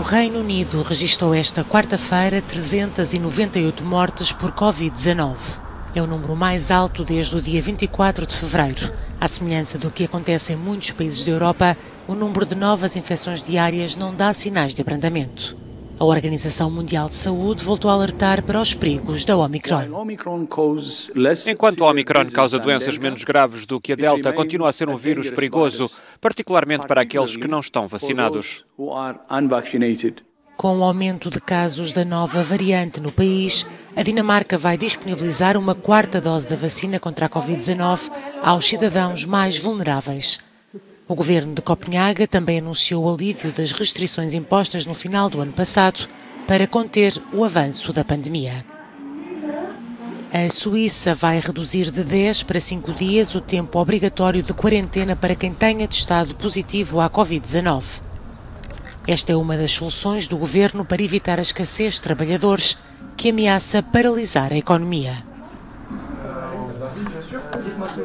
Reino Unido registrou esta quarta-feira 398 mortes por Covid-19. É o número mais alto desde o dia 24 de fevereiro. À semelhança do que acontece em muitos países da Europa, o número de novas infecções diárias não dá sinais de abrandamento. A Organização Mundial de Saúde voltou a alertar para os perigos da Omicron. Enquanto a Omicron causa doenças menos graves do que a Delta, continua a ser um vírus perigoso, particularmente para aqueles que não estão vacinados. Com o aumento de casos da nova variante no país, a Dinamarca vai disponibilizar uma quarta dose da vacina contra a Covid-19 aos cidadãos mais vulneráveis. O governo de Copenhaga também anunciou o alívio das restrições impostas no final do ano passado para conter o avanço da pandemia. A Suíça vai reduzir de 10 para 5 dias o tempo obrigatório de quarentena para quem tenha testado positivo à Covid-19. Esta é uma das soluções do governo para evitar a escassez de trabalhadores que ameaça paralisar a economia.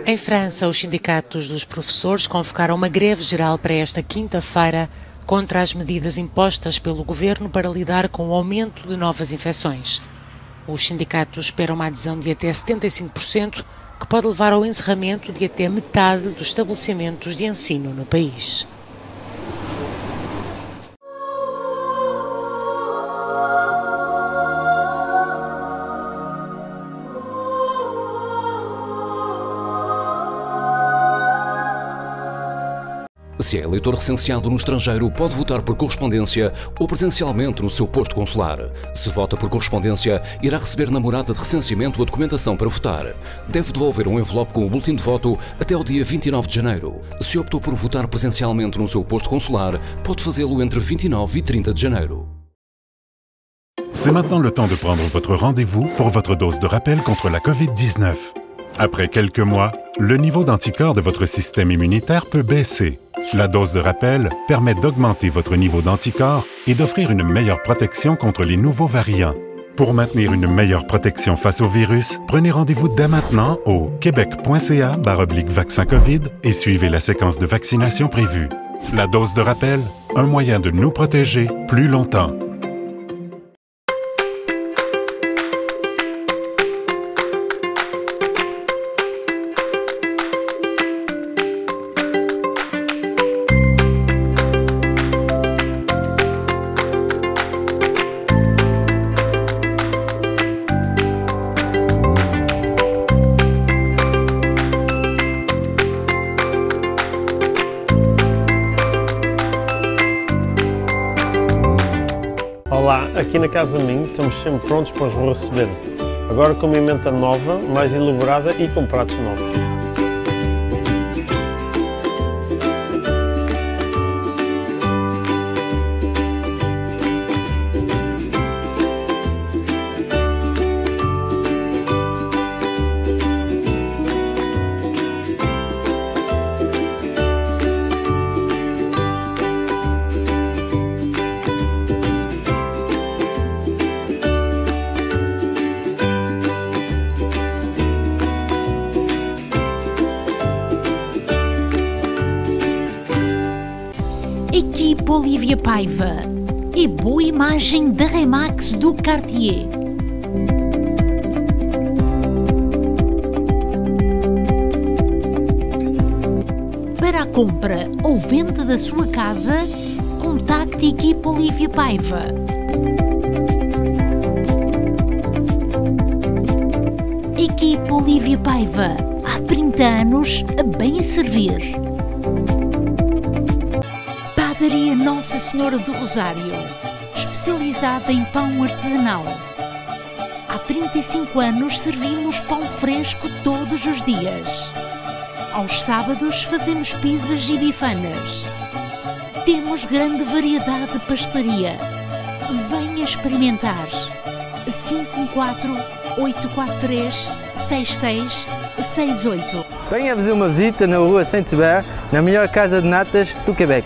Em França, os sindicatos dos professores convocaram uma greve geral para esta quinta-feira contra as medidas impostas pelo governo para lidar com o aumento de novas infecções. Os sindicatos esperam uma adesão de até 75%, que pode levar ao encerramento de até metade dos estabelecimentos de ensino no país. Se é eleitor recenseado no estrangeiro, pode votar por correspondência ou presencialmente no seu posto consular. Se vota por correspondência, irá receber na morada de recenseamento a documentação para votar. Deve devolver um envelope com o boletim de voto até ao dia 29 de janeiro. Se optou por votar presencialmente no seu posto consular, pode fazê-lo entre 29 e 30 de janeiro. C'est maintenant le temps de prendre votre rendez-vous pour votre dose de rappel contre la Covid-19. Après quelques mois, le niveau d'anticorps de votre système immunitaire peut baisser. La dose de rappel permet d'augmenter votre niveau d'anticorps et d'offrir une meilleure protection contre les nouveaux variants. Pour maintenir une meilleure protection face au virus, prenez rendez-vous dès maintenant au québec.ca/vaccin COVID et suivez la séquence de vaccination prévue. La dose de rappel, un moyen de nous protéger plus longtemps. Olá, aqui na Casa Minho estamos sempre prontos para os receber. Agora com uma emenda nova, mais elaborada e com pratos novos. Equipe Olivia Paiva e boa imagem da Remax do Cartier. Para a compra ou venda da sua casa, contacte a Equipe Olivia Paiva. Equipe Olivia Paiva, há 30 anos a bem servir. Padaria Nossa Senhora do Rosário, especializada em pão artesanal. Há 35 anos servimos pão fresco todos os dias. Aos sábados fazemos pizzas e bifanas. Temos grande variedade de pastelaria. Venha experimentar. 514-843-6668. Venha fazer uma visita na rua Saint-Hubert, na melhor casa de natas do Quebec.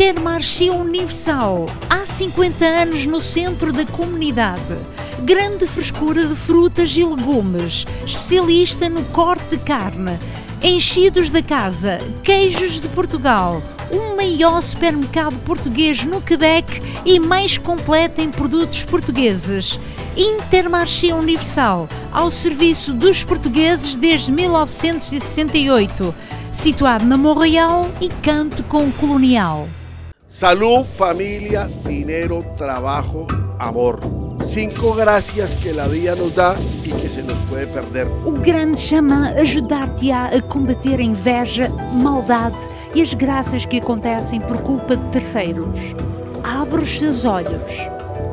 Intermarché Universal, há 50 anos no centro da comunidade. Grande frescura de frutas e legumes, especialista no corte de carne, enchidos da casa, queijos de Portugal, uma maior supermercado português no Quebec e mais completo em produtos portugueses. Intermarché Universal, ao serviço dos portugueses desde 1968, situado na Montreal e canto com o Colonial. Salud, família, dinheiro, trabalho, amor. 5 gracias que la vida nos dá e que se nos pode perder. O grande xamã ajudar-te-á a combater a inveja, maldade e as graças que acontecem por culpa de terceiros. Abre os seus olhos.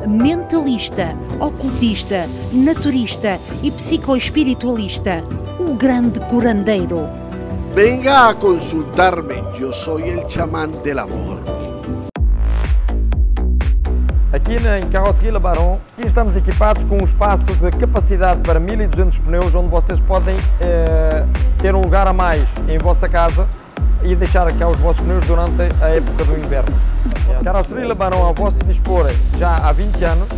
Mentalista, ocultista, naturista e psicoespiritualista. O grande curandeiro. Venga a consultar-me, eu sou o chamán del amor. Aqui em Carroceria Le Baron, aqui estamos equipados com um espaço de capacidade para 1200 pneus, onde vocês podem ter um lugar a mais em vossa casa e deixar cá os vossos pneus durante a época do inverno. Carroceria Le Baron ao vosso dispor já há 20 anos,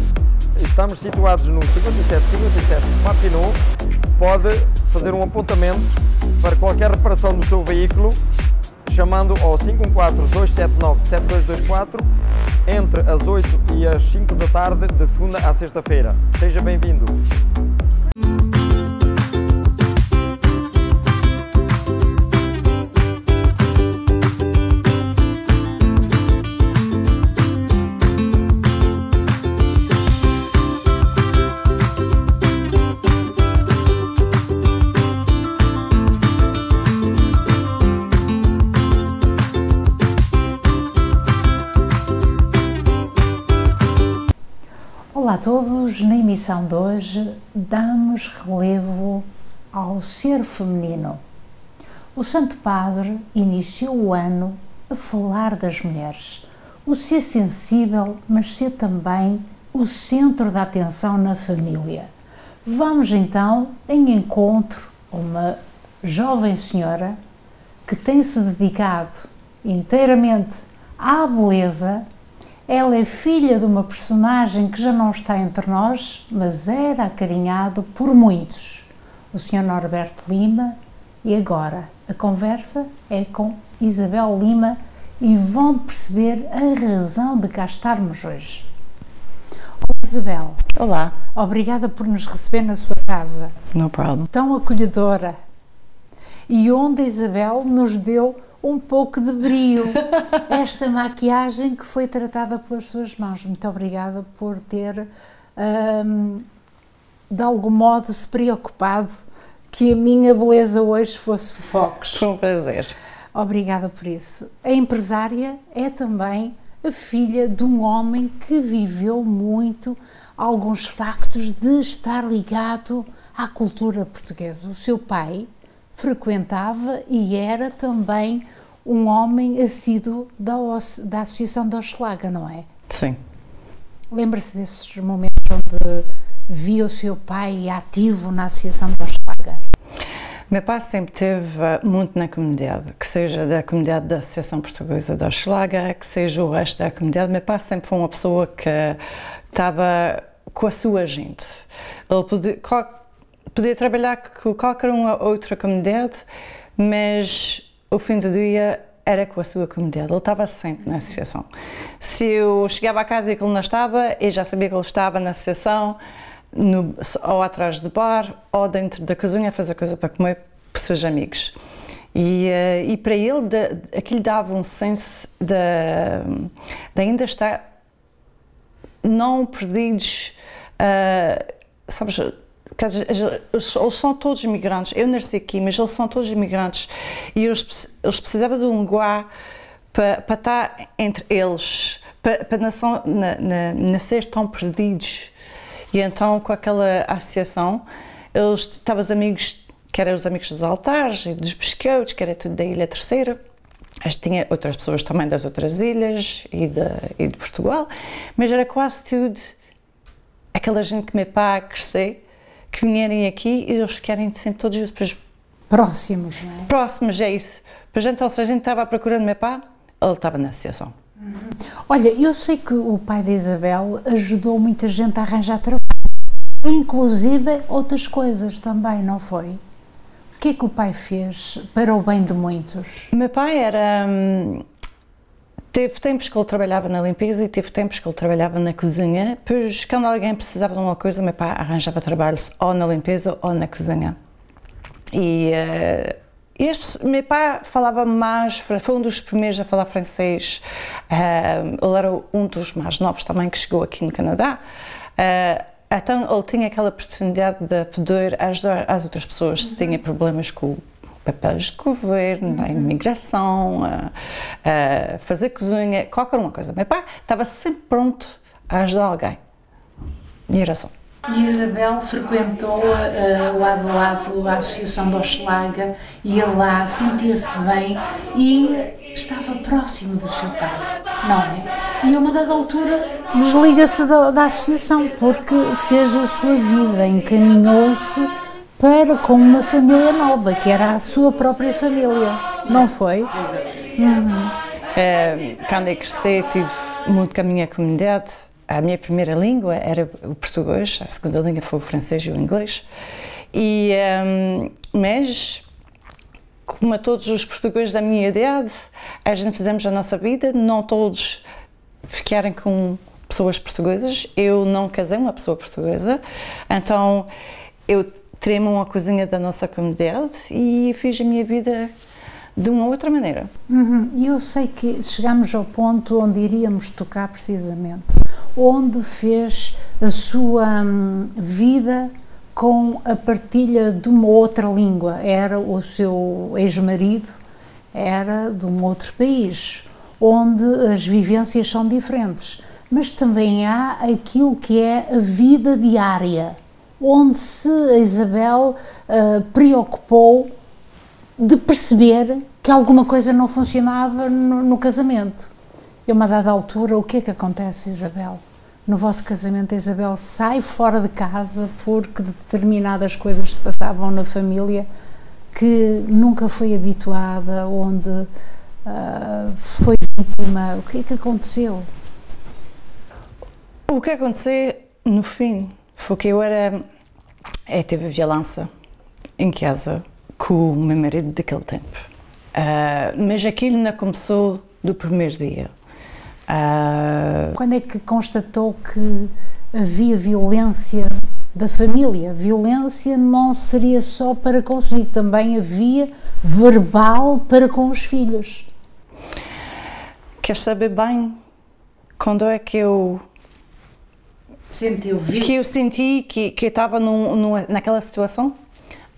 estamos situados no 5757 Papineau, pode fazer um apontamento para qualquer reparação do seu veículo, chamando ao 514-279-7224 entre as 8 e as 5 da tarde, de segunda à sexta-feira. Seja bem-vindo! Olá a todos, na emissão de hoje damos relevo ao ser feminino. O Santo Padre iniciou o ano a falar das mulheres, o ser sensível, mas ser também o centro da atenção na família. Vamos então em encontro a uma jovem senhora que tem se dedicado inteiramente à beleza. Ela é filha de uma personagem que já não está entre nós, mas era acarinhado por muitos, o Sr. Norberto Lima, e agora a conversa é com Isabel Lima e vão perceber a razão de cá estarmos hoje. Olá, Isabel. Olá. Obrigada por nos receber na sua casa. No problem. Tão acolhedora. E onde a Isabel nos deu um pouco de brio, esta maquiagem que foi tratada pelas suas mãos. Muito obrigada por ter, de algum modo, se preocupado que a minha beleza hoje fosse focos. Foi um prazer. Obrigada por isso. A empresária é também a filha de um homem que viveu muito alguns factos de estar ligado à cultura portuguesa. O seu pai frequentava e era também um homem assíduo da Associação da Hochelaga, não é? Sim. Lembra-se desses momentos onde via o seu pai ativo na Associação da Hochelaga? Meu pai sempre esteve muito na comunidade, que seja da comunidade da Associação Portuguesa da Hochelaga, que seja o resto da comunidade. Meu pai sempre foi uma pessoa que estava com a sua gente. Ele podia trabalhar com qualquer uma outra comunidade, mas o fim do dia era com a sua comunidade. Ele estava sempre na associação. Se eu chegava a casa e que ele não estava, eu já sabia que ele estava na associação, ou atrás do bar, ou dentro da cozinha a fazer coisa para comer com os seus amigos. E para ele, aquilo dava um senso de ainda estar não perdidos, sabes, eles são todos imigrantes. Eu nasci aqui, mas eles são todos imigrantes e eles precisavam de um lugar para estar entre eles, para não ser tão perdidos. E então, com aquela associação, eles estavam os amigos, que eram os amigos dos altares e dos biscoitos, que era tudo da Ilha Terceira. Tinha outras pessoas também das outras ilhas e de Portugal, mas era quase tudo aquela gente que meu pai cresceu, que vierem aqui e eles querem sempre todos depois próximos, não é? Próximos, é isso. Pois então, se a gente estava procurando meu pai, ele estava na associação. Olha, eu sei que o pai da Isabel ajudou muita gente a arranjar trabalho, inclusive outras coisas também, não foi? O que é que o pai fez para o bem de muitos? Meu pai era Teve tempos que ele trabalhava na limpeza e teve tempos que ele trabalhava na cozinha, pois quando alguém precisava de uma coisa, meu pai arranjava trabalho ou na limpeza ou na cozinha. E meu pai falava mais, foi um dos primeiros a falar francês, ele era um dos mais novos também que chegou aqui no Canadá, então ele tinha aquela oportunidade de poder ajudar as outras pessoas se tinham problemas com papéis de governo, a imigração, fazer cozinha, qualquer uma coisa. Meu pai estava sempre pronto a ajudar alguém. E era só. E Isabel frequentou lado a lado a Associação de Hochelaga, ia lá, sentia-se bem e estava próximo do seu pai, não é? E a uma dada altura desliga-se da associação porque fez a sua vida, encaminhou-se para com uma família nova, que era a sua própria família, não foi? Quando eu cresci, tive muito com a minha comunidade. A minha primeira língua era o português, a segunda língua foi o francês e o inglês. Mas, como a todos os portugueses da minha idade, a gente fizemos a nossa vida, não todos ficaram com pessoas portuguesas. Eu não casei uma pessoa portuguesa, então eu tremo uma cozinha da nossa comunidade e fiz a minha vida de uma outra maneira. E eu sei que chegamos ao ponto onde iríamos tocar precisamente, onde fez a sua vida com a partilha de uma outra língua. Era o seu ex-marido, era de um outro país, onde as vivências são diferentes, mas também há aquilo que é a vida diária, onde se a Isabel preocupou de perceber que alguma coisa não funcionava no casamento. E a uma dada altura, o que é que acontece, Isabel? No vosso casamento, a Isabel sai fora de casa porque determinadas coisas se passavam na família que nunca foi habituada, onde foi vítima. O que é que aconteceu? O que aconteceu no fim foi que eu tive violência em casa com o meu marido daquele tempo. Mas aquilo não começou do primeiro dia. Quando é que constatou que havia violência da família? Violência não seria só para consigo, também havia verbal para com os filhos. Quer saber bem quando é que eu senti que eu estava naquela situação?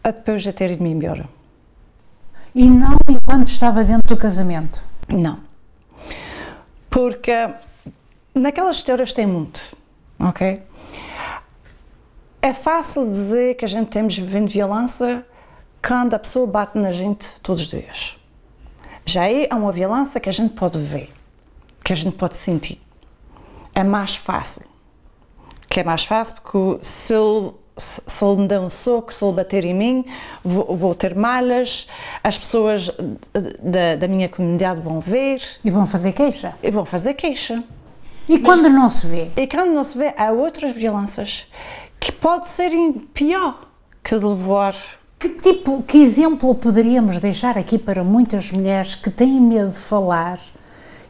Depois de ter ido-me embora. E não enquanto estava dentro do casamento? Não. Porque naquelas histórias tem muito, ok? É fácil dizer que a gente temos vivendo violência quando a pessoa bate na gente todos os dias. Já é uma violência que a gente pode ver, que a gente pode sentir. É mais fácil. Que é mais fácil porque se ele me der um soco, se ele bater em mim, vou ter malhas, as pessoas da minha comunidade vão ver. E vão fazer queixa? E vão fazer queixa. E quando não se vê? E quando não se vê, há outras violências que pode ser pior que de levar. Que exemplo poderíamos deixar aqui para muitas mulheres que têm medo de falar?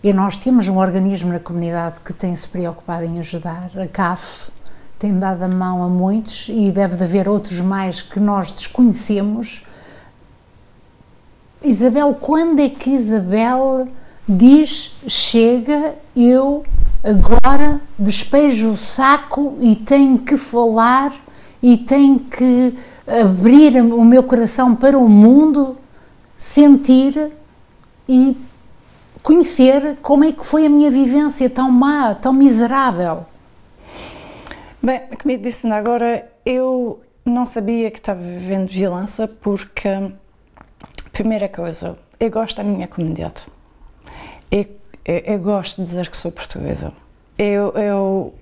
E nós temos um organismo na comunidade que tem se preocupado em ajudar, a CAF, tem dado a mão a muitos e deve de haver outros mais que nós desconhecemos. Isabel, quando é que Isabel diz, chega, eu agora despejo o saco e tenho que falar e tenho que abrir o meu coração para o mundo, sentir e conhecer como é que foi a minha vivência tão má, tão miserável? Bem, como eu disse agora, eu não sabia que estava vivendo violência porque, primeira coisa, eu gosto da minha comunidade. Eu gosto de dizer que sou portuguesa. Eu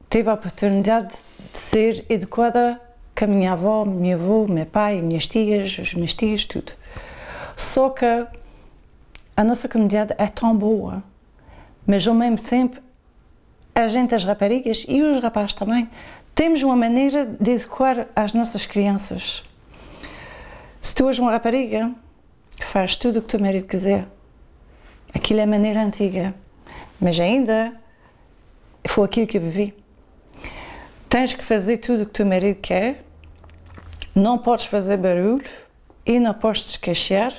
tive a oportunidade de ser educada com a minha avó, meu avô, meu pai, minhas tias, os meus tios, tudo. Só que a nossa comunidade é tão boa, mas ao mesmo tempo a gente, as raparigas e os rapazes também, temos uma maneira de educar as nossas crianças. Se tu és uma rapariga, faz tudo o que o teu marido quiser. Aquilo é a maneira antiga. Mas ainda foi aquilo que eu vivi. Tens que fazer tudo o que teu marido quer, não podes fazer barulho e não podes te queixar,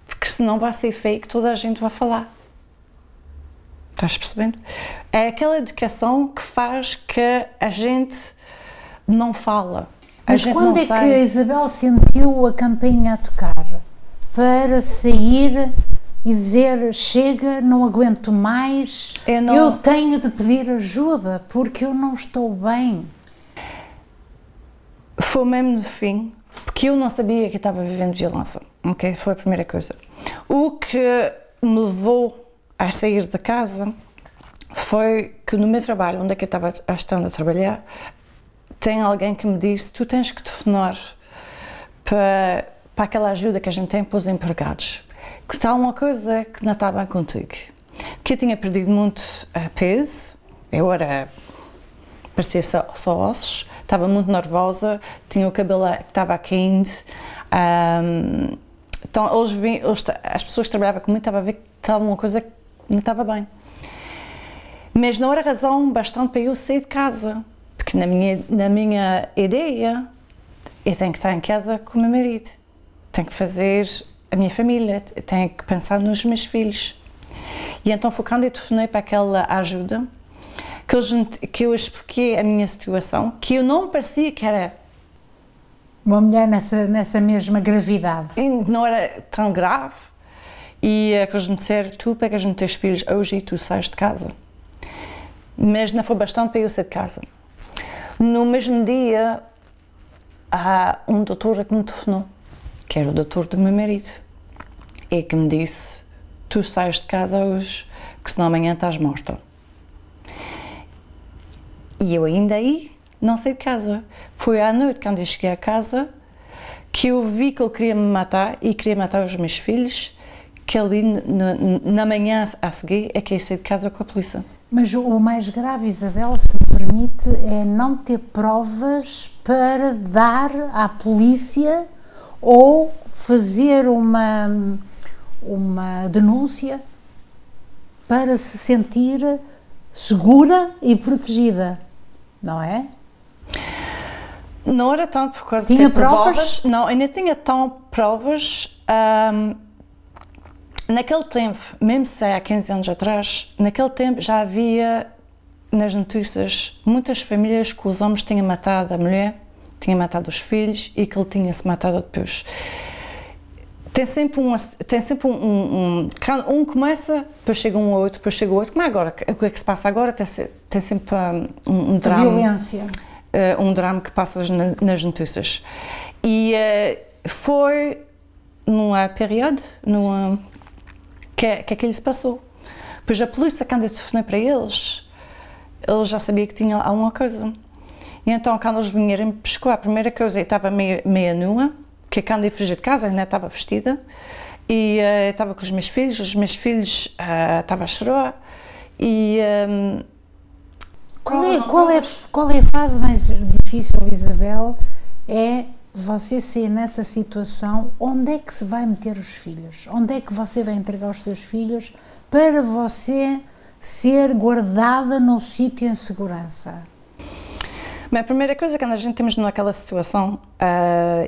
porque senão vai ser feio que toda a gente vai falar. Estás percebendo? É aquela educação que faz que a gente não fala. Mas quando é que a Isabel sentiu a campainha a tocar para sair e dizer, chega, não aguento mais, eu tenho de pedir ajuda porque eu não estou bem? Foi mesmo no fim, porque eu não sabia que estava vivendo violência, ok? Foi a primeira coisa. O que me levou a sair de casa foi que no meu trabalho, onde é que eu estava a trabalhar, tem alguém que me disse, tu tens que telefonar para aquela ajuda que a gente tem para os empregados, que está uma coisa que não está bem contigo. Porque eu tinha perdido muito peso, eu parecia só ossos, estava muito nervosa, tinha o cabelo que estava caindo, então as pessoas que trabalhavam comigo estavam a ver que estava uma coisa que não estava bem. Mas não era razão bastante para eu sair de casa, porque na minha ideia eu tenho que estar em casa com o meu marido, tenho que fazer a minha família, tenho que pensar nos meus filhos. E então foi quando eu telefonei para aquela ajuda que eu expliquei a minha situação, que eu não parecia que era uma mulher nessa mesma gravidade. E não era tão grave. E que eles me disseram, tu pegas nos teus filhos hoje e tu sais de casa. Mas não foi bastante para eu sair de casa. No mesmo dia, há um doutor que me telefonou, que era o doutor do meu marido, e que me disse, tu sais de casa hoje, que senão amanhã estás morta. E eu ainda aí não saí de casa. Foi à noite, quando eu cheguei a casa, que eu vi que ele queria me matar e queria matar os meus filhos, que ali na manhã a seguir é que eu saí de casa com a polícia. Mas o mais grave, Isabel, se me permite, é não ter provas para dar à polícia ou fazer uma denúncia para se sentir segura e protegida, não é? Não era tanto por causa de provas. Não, ainda tinha tão provas. Naquele tempo, mesmo se há 15 anos atrás, naquele tempo já havia nas notícias muitas famílias que os homens tinham matado a mulher, tinham matado os filhos e que ele tinha-se matado depois. Tem sempre quando um começa, depois chega um outro, depois chega o outro. Como é agora? O que é que se passa agora? Tem sempre um drama. Violência. Um drama que passa nas notícias. E foi numa período que aquilo se passou. Pois a polícia, quando eu telefonei para eles já sabia que tinha alguma coisa. E então, quando eles vieram me pescar, a primeira coisa, eu estava meia nua, que quando eu fugi de casa ainda estava vestida, e estava com os meus filhos estavam a chorar, e... Qual é a fase mais difícil, Isabel? É você ser nessa situação, onde é que se vai meter os filhos? Onde é que você vai entregar os seus filhos para você ser guardada num sítio em segurança? Bem, a primeira coisa, quando a gente temos naquela situação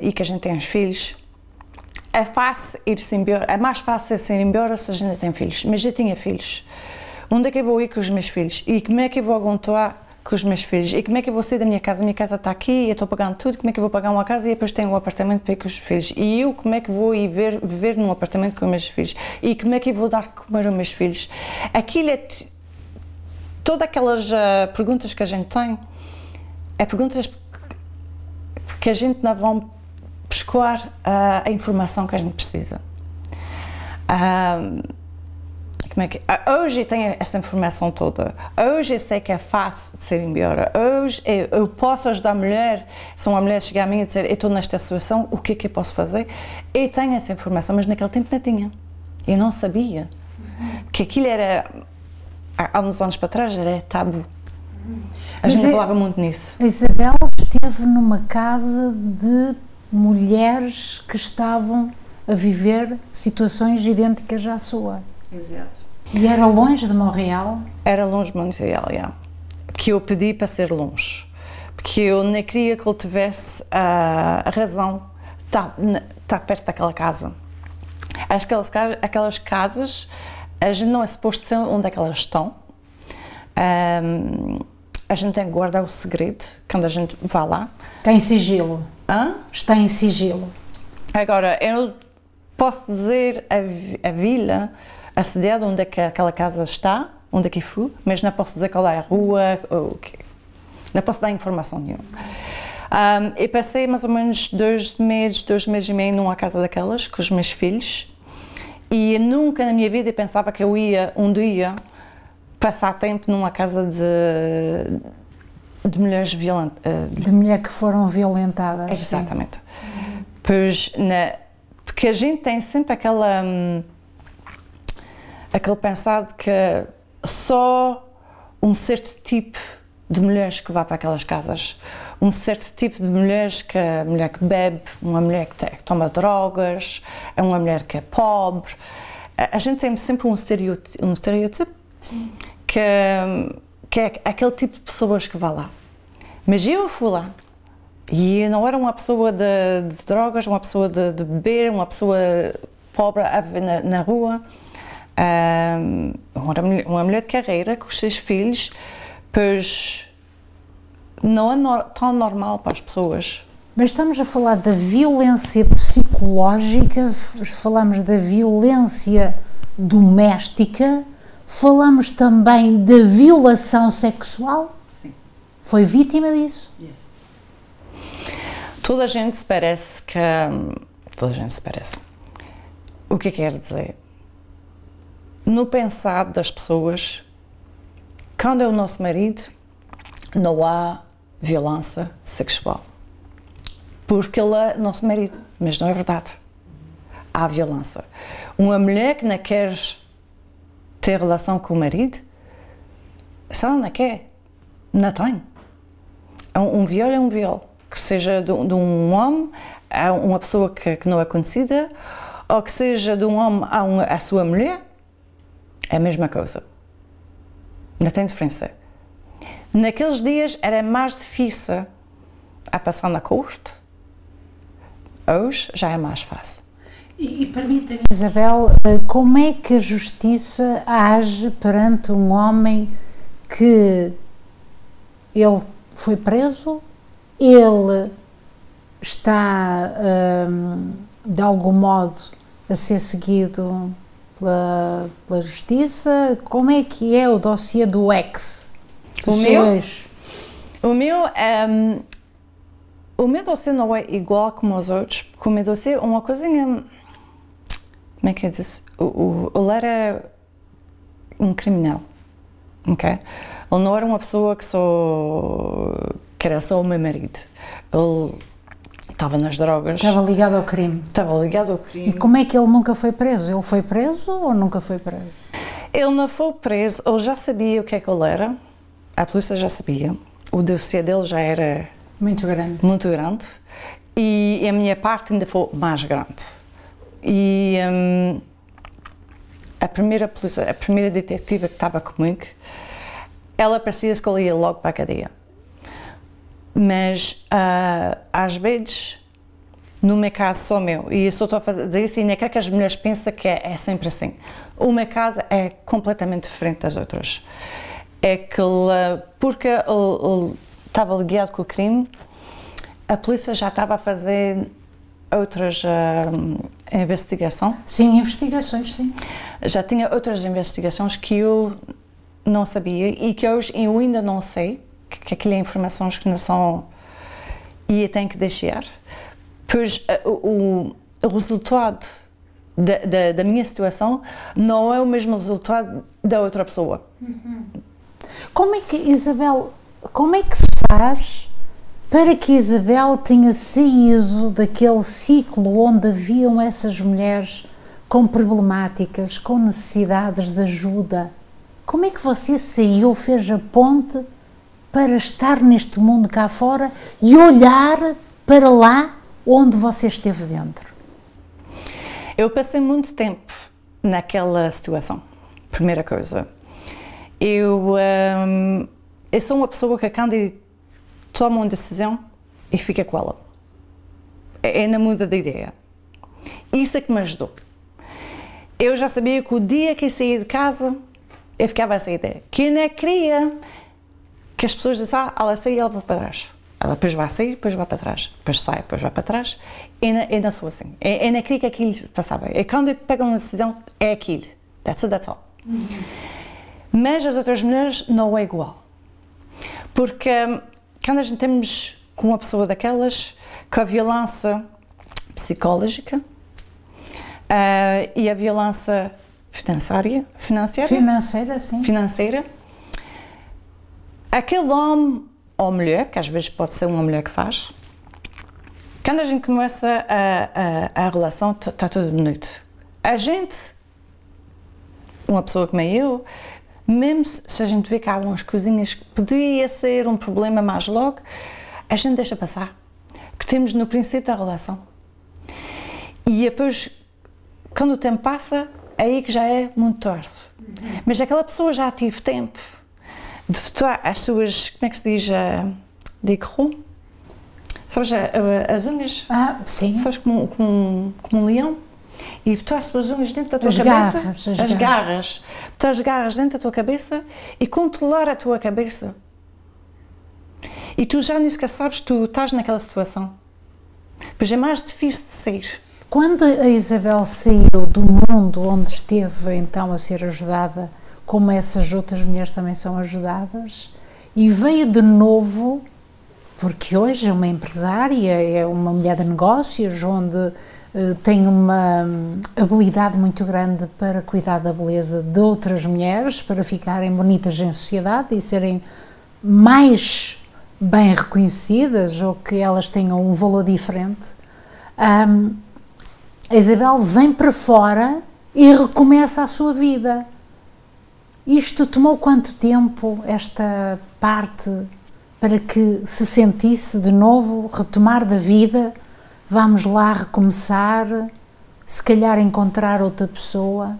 e que a gente tem os filhos, é fácil ir-se embora, é mais fácil ir embora se a gente tem filhos, mas eu tinha filhos. Onde é que eu vou ir com os meus filhos? E como é que eu vou aguentar com os meus filhos? E como é que eu vou sair da minha casa? A minha casa está aqui, eu estou pagando tudo, como é que eu vou pagar uma casa e depois tenho um apartamento para ir com os filhos? E eu, como é que vou ir viver num apartamento com os meus filhos? E como é que eu vou dar de comer aos meus filhos? Aquilo é... Todas aquelas perguntas que a gente tem, é perguntas que a gente não vai buscar a informação que a gente precisa. Hoje eu tenho essa informação toda. Hoje eu sei que é fácil de ser embora. Hoje eu posso ajudar a mulher. Se uma mulher chegar a mim e dizer eu estou nesta situação, o que é que eu posso fazer? Eu tenho essa informação, mas naquele tempo não tinha. Eu não sabia. Porque aquilo era, há uns anos para trás, era tabu. A gente falava muito nisso. A Isabel esteve numa casa de mulheres que estavam a viver situações idênticas à sua. Exato. E era longe de Montreal? Era longe de Montreal, yeah. Que eu pedi para ser longe. Porque eu nem queria que ele tivesse a razão de estar perto daquela casa. Aquelas casas, a gente não é suposto ser onde é que elas estão. A gente tem que guardar o segredo quando a gente vai lá. Tem sigilo. Hã? Está em sigilo. Agora, eu posso dizer a vila, a cidade onde é que aquela casa está, onde é que fui, mas não posso dizer qual é a rua, não posso dar informação nenhuma. Eu passei mais ou menos 2 meses e meio numa casa daquelas, com os meus filhos, e nunca na minha vida pensava que eu ia um dia passar tempo numa casa de mulheres violentas. De mulheres que foram violentadas. Exatamente. Pois, porque a gente tem sempre aquele pensado que só um certo tipo de mulheres que vai para aquelas casas, um certo tipo de mulheres que é a mulher que bebe, uma mulher que toma drogas, é uma mulher que é pobre. A gente tem sempre um estereótipo que é aquele tipo de pessoas que vai lá. Mas eu fui lá e eu não era uma pessoa de drogas, uma pessoa de beber, uma pessoa pobre a viver na rua. Uma mulher de carreira com os seus filhos, pois não é tão normal para as pessoas. Mas estamos a falar da violência psicológica, falamos da violência doméstica, falamos também da violação sexual? Sim. Foi vítima disso? Yes. Toda a gente se parece que... Toda a gente se parece. O que quer dizer? No pensado das pessoas, quando é o nosso marido, não há violência sexual. Porque ele é nosso marido, mas não é verdade. Há violência. Uma mulher que não quer ter relação com o marido, se ela não quer, não tem. Um viol é um viol. Que seja de um homem a uma pessoa que não é conhecida, ou que seja de um homem a sua mulher, é a mesma coisa. Não tem diferença. Naqueles dias era mais difícil a passar na corte. Hoje já é mais fácil. E permita-me, Isabel, como é que a justiça age perante um homem que ele foi preso, ele está de algum modo a ser seguido pela justiça? Como é que é o dossiê do ex? O meu dossiê não é igual como os outros, porque o meu dossiê é uma coisinha... Como é que é isso? Ele era um criminal, ok? Ele não era uma pessoa que era só o meu marido. Ele estava nas drogas. Estava ligado ao crime. Estava ligado ao crime. E como é que ele nunca foi preso? Ele foi preso ou nunca foi preso? Ele não foi preso, ele já sabia o que é que ele era. A polícia já sabia. O dossiê dele já era... Muito grande. Muito grande. E a minha parte ainda foi mais grande. E a primeira detetive que estava comigo, ela parecia que ela ia logo para a cadeia. Mas, às vezes, no meu caso, só meu, e eu só estou a dizer isso, e não quero que as mulheres pensem que é sempre assim. O meu caso é completamente diferente das outras. É que porque ele estava ligado com o crime, a polícia já estava a fazer outras investigações. Sim, investigações, sim. Já tinha outras investigações que eu não sabia e que hoje eu ainda não sei, que aquelas informações que não são... E eu tenho que deixar. Pois o resultado da minha situação não é o mesmo resultado da outra pessoa. Uhum. Como é que, Isabel, como é que se faz para que Isabel tenha saído daquele ciclo onde haviam essas mulheres com problemáticas, com necessidades de ajuda? Como é que você saiu, fez a ponte para estar neste mundo cá fora e olhar para lá onde você esteve dentro? Eu passei muito tempo naquela situação. primeira coisa. Eu sou uma pessoa que quando toma uma decisão e fica com ela. Não muda de ideia. Isso é que me ajudou. Eu já sabia que o dia que eu saía de casa, eu ficava essa ideia. Que eu não queria que as pessoas dissessem, ela sai e ela vai para trás. Ela depois vai sair, depois vai para trás. Depois sai, depois vai para trás. Eu não sou assim. Eu não queria que aquilo passava. E quando eu pego uma decisão, é aquilo. That's it, that's all. Mas as outras mulheres não é igual. Porque quando a gente temos com uma pessoa daquelas, com a violência psicológica e a violência financeira, aquele homem ou mulher, que às vezes pode ser uma mulher que faz, quando a gente começa a relação, está tudo bonito. A gente, uma pessoa como eu, mesmo se a gente vê que há algumas coisinhas que poderia ser um problema mais logo, a gente deixa passar. Que temos no princípio da relação. E depois, quando o tempo passa, é aí que já é muito tarde. Mas aquela pessoa já teve tempo de botar as suas, como é que se diz, décro? Sabes, as unhas? Sim. Sabes, como um leão? E botar as suas unhas dentro da tua cabeça. As garras. Botar as garras dentro da tua cabeça e controlar a tua cabeça. E tu já nem sequer sabes, tu estás naquela situação. Pois é mais difícil de sair. Quando a Isabel saiu do mundo onde esteve então a ser ajudada, como essas outras mulheres também são ajudadas, e veio de novo, porque hoje é uma empresária, é uma mulher de negócios, onde tem uma habilidade muito grande para cuidar da beleza de outras mulheres, para ficarem bonitas em sociedade e serem mais bem reconhecidas ou que elas tenham um valor diferente. A Isabel vem para fora e recomeça a sua vida. Isto tomou quanto tempo, esta parte, para que se sentisse de novo, retomar da vida, vamos lá recomeçar, se calhar encontrar outra pessoa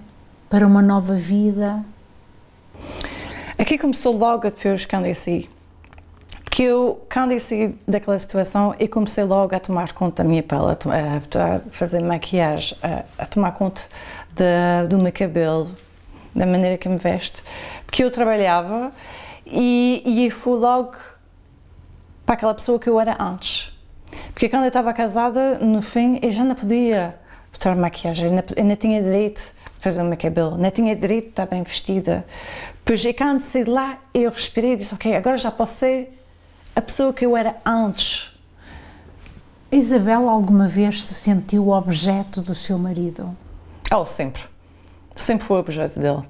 para uma nova vida? Aqui começou logo depois quando eu saí. Porque eu, quando eu saí daquela situação, eu comecei logo a tomar conta da minha pele, a fazer maquiagem, a tomar conta do meu cabelo, da maneira que me veste. Porque eu trabalhava e eu fui logo para aquela pessoa que eu era antes. Porque quando eu estava casada, no fim, eu já não podia botar maquiagem, eu não tinha direito de fazer o meu cabelo, não tinha direito de estar bem vestida. Pois eu, quando saí de lá, eu respirei e disse, ok, agora já posso ser a pessoa que eu era antes. A Isabel alguma vez se sentiu objeto do seu marido? Oh, sempre. Sempre foi objeto dele.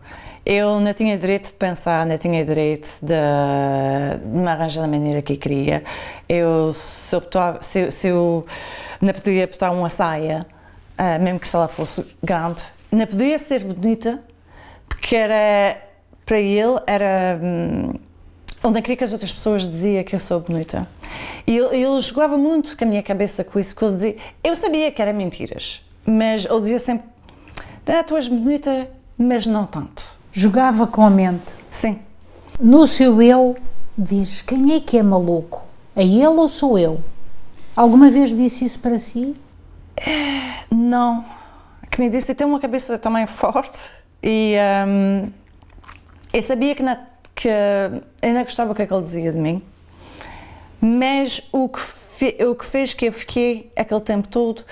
Eu não tinha direito de pensar, não tinha direito de me arranjar da maneira que eu queria. Se eu não podia botar uma saia, mesmo que se ela fosse grande, não podia ser bonita, porque para ele era onde eu queria que as outras pessoas diziam que eu sou bonita. E ele jogava muito com a minha cabeça com isso, que ele dizia, eu sabia que eram mentiras, mas ele dizia sempre, tu és bonita, mas não tanto. Jogava com a mente? Sim. No seu eu, diz, quem é que é maluco? É ele ou sou eu? Alguma vez disse isso para si? Não. Como eu disse, eu tenho uma cabeça também forte e eu sabia que eu não gostava do que ele dizia de mim, mas o que fez que eu fiquei aquele tempo todo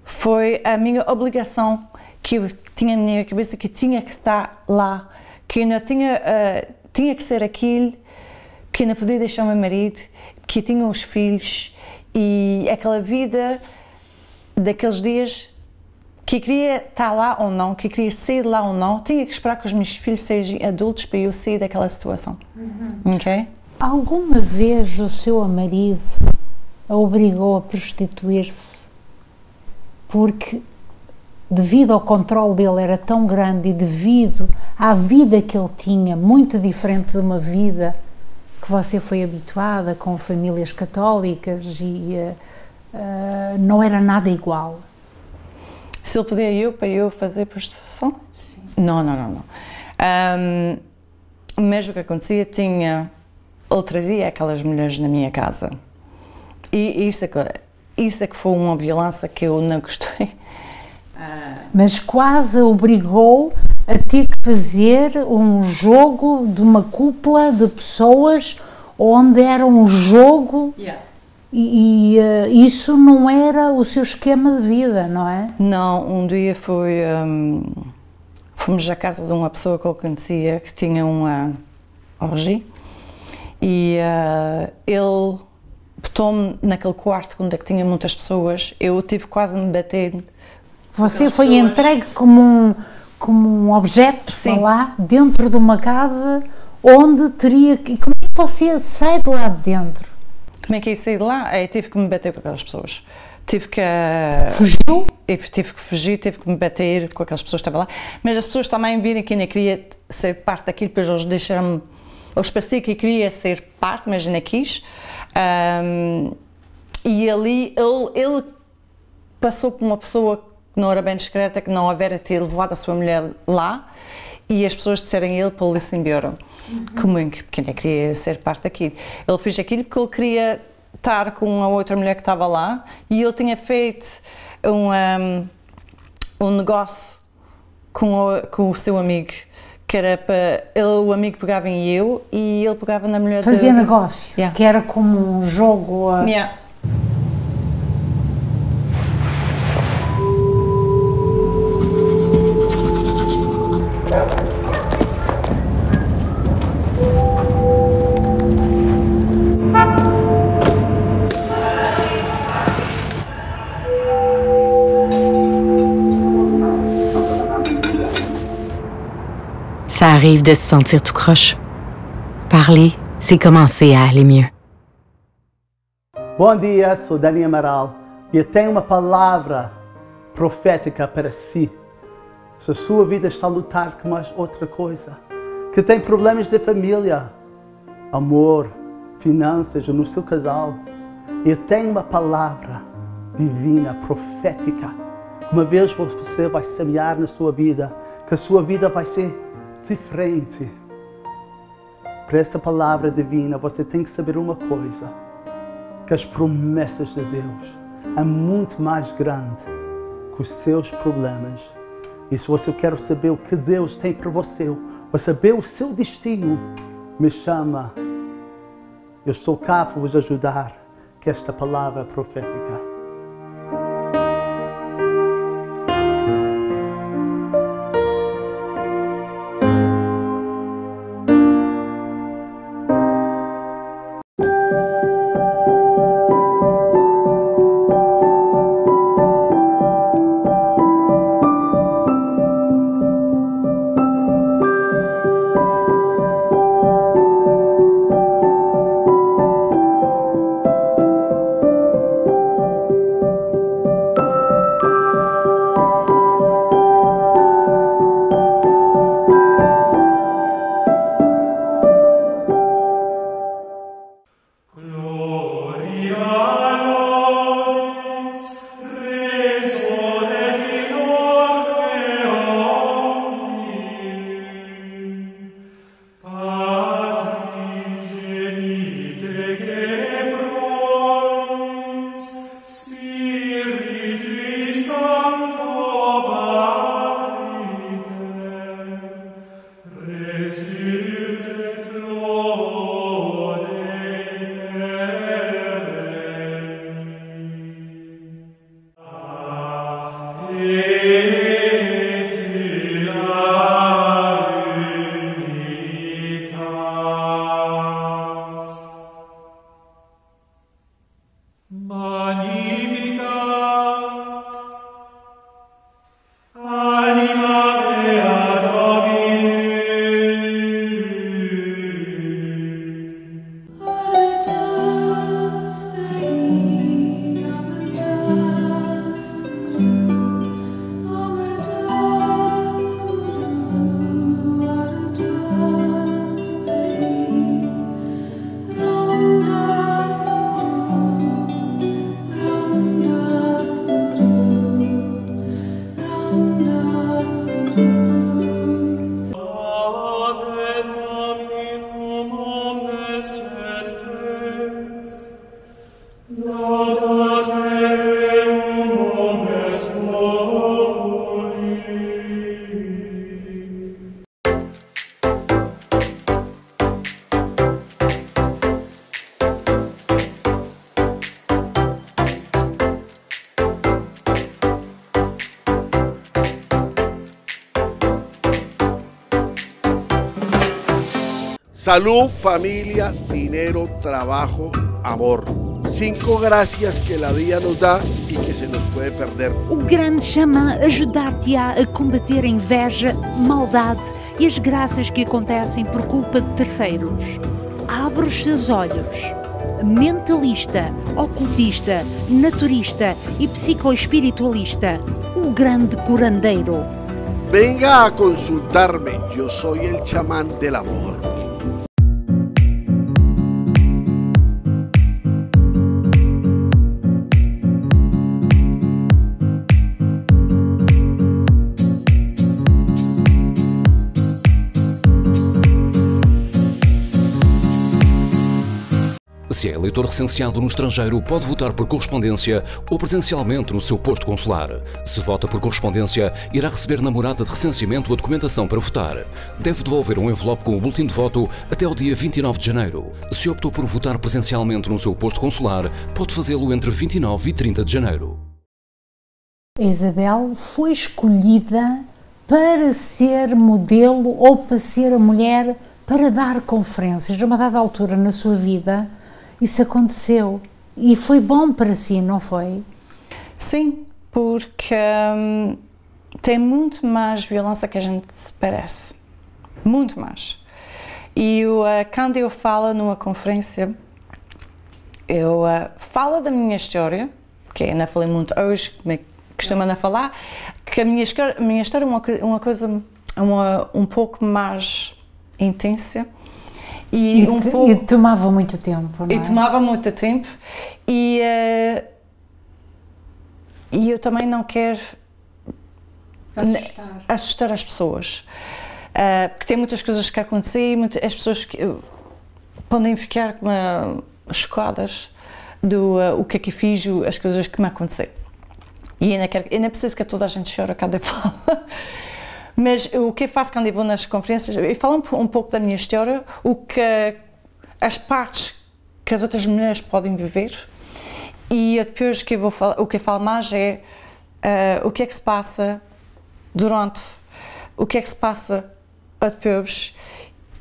foi a minha obrigação que eu tinha na minha cabeça, que tinha que estar lá, que eu não tinha que ser aquilo, que eu não podia deixar o meu marido, que eu tinha os filhos e aquela vida daqueles dias que eu queria estar lá ou não, que eu queria sair de lá ou não, tinha que esperar que os meus filhos sejam adultos para eu sair daquela situação. Ok? Alguma vez o seu marido a obrigou a prostituir-se porque, devido ao controle dele, era tão grande e devido à vida que ele tinha, muito diferente de uma vida que você foi habituada com famílias católicas e não era nada igual? Se ele pedia para eu fazer prostituição? Sim. Não. Mas o que acontecia, ele trazia aquelas mulheres na minha casa. E isso é que foi uma violência que eu não gostei. Mas quase obrigou a ter que fazer um jogo de uma cúpula de pessoas onde era um jogo e isso não era o seu esquema de vida, não é? Não, um dia fomos à casa de uma pessoa que eu conhecia que tinha uma orgia e ele botou-me naquele quarto onde é que tinha muitas pessoas. Eu tive quase de me bater. Você foi entregue como um objeto lá dentro de uma casa onde teria que... Como é que você sai de lá de dentro? Como é que eu saí de lá? Eu tive que me bater com aquelas pessoas. Tive que... Fugiu? Tive que fugir, tive que me bater com aquelas pessoas que estavam lá. Mas as pessoas também viram que eu não queria ser parte daquilo, depois eles deixaram-me... Eles pareciam que eu queria ser parte, mas eu não quis. E ali ele passou por uma pessoa que não era bem discreta, que não havia ter levado a sua mulher lá, e as pessoas disseram a ele para ele ir-se embora. Porque não queria ser parte daquilo. Ele fez aquilo porque ele queria estar com a outra mulher que estava lá, e ele tinha feito um negócio com o seu amigo, que era para o amigo pegava em eu e ele pegava na mulher. Fazia negócio, que era como um jogo. Ça arrive de se sentir tout croche. Parler, c'est commencer à aller mieux. Bom dia, sou Dani Amaral e eu tenho uma palavra profética para si. Se a sua vida está a lutar com mais outra coisa, que tem problemas de família, amor, finanças ou no seu casal, eu tenho uma palavra divina, profética. Uma vez você vai semear na sua vida, que a sua vida vai ser diferente. Para essa palavra divina, você tem que saber uma coisa, que as promessas de Deus é muito mais grande que os seus problemas. E se você quer saber o que Deus tem para você, ou saber o seu destino, me chama. Eu estou cá para vos ajudar com esta palavra profética. Salud, família, dinheiro, trabalho, amor. 5 gracias que la vida nos dá e que se nos pode perder. O grande xamã ajudar-te-á a combater a inveja, maldade e as graças que acontecem por culpa de terceiros. Abre os seus olhos. Mentalista, ocultista, naturista e psicoespiritualista. O grande curandeiro. Venga a consultar-me, eu sou o chamán del amor. Se é eleitor recenseado no estrangeiro, pode votar por correspondência ou presencialmente no seu posto consular. Se vota por correspondência, irá receber na morada de recenseamento a documentação para votar. Deve devolver um envelope com o boletim de voto até ao dia 29 de janeiro. Se optou por votar presencialmente no seu posto consular, pode fazê-lo entre 29 e 30 de janeiro. A Isabel foi escolhida para ser modelo ou para ser a mulher para dar conferências. A uma dada altura na sua vida, isso aconteceu e foi bom para si, não foi? Sim, porque tem muito mais violência que a gente se parece, muito mais. E quando eu falo numa conferência, eu falo da minha história, que eu não falei muito hoje, como costumo não falar, que a minha história é uma coisa um pouco mais intensa. E tomava muito tempo, não é? E tomava muito tempo e eu também não quero assustar as pessoas, porque tem muitas coisas que acontecem, as pessoas podem ficar chocadas do o que é que fiz, as coisas que me aconteceram. E eu não preciso que toda a gente chore cada fala. Mas o que eu faço quando eu vou nas conferências, eu falo um pouco da minha história, as partes que as outras mulheres podem viver, e depois que o que eu falo mais é o que é que se passa durante, o que é que se passa depois,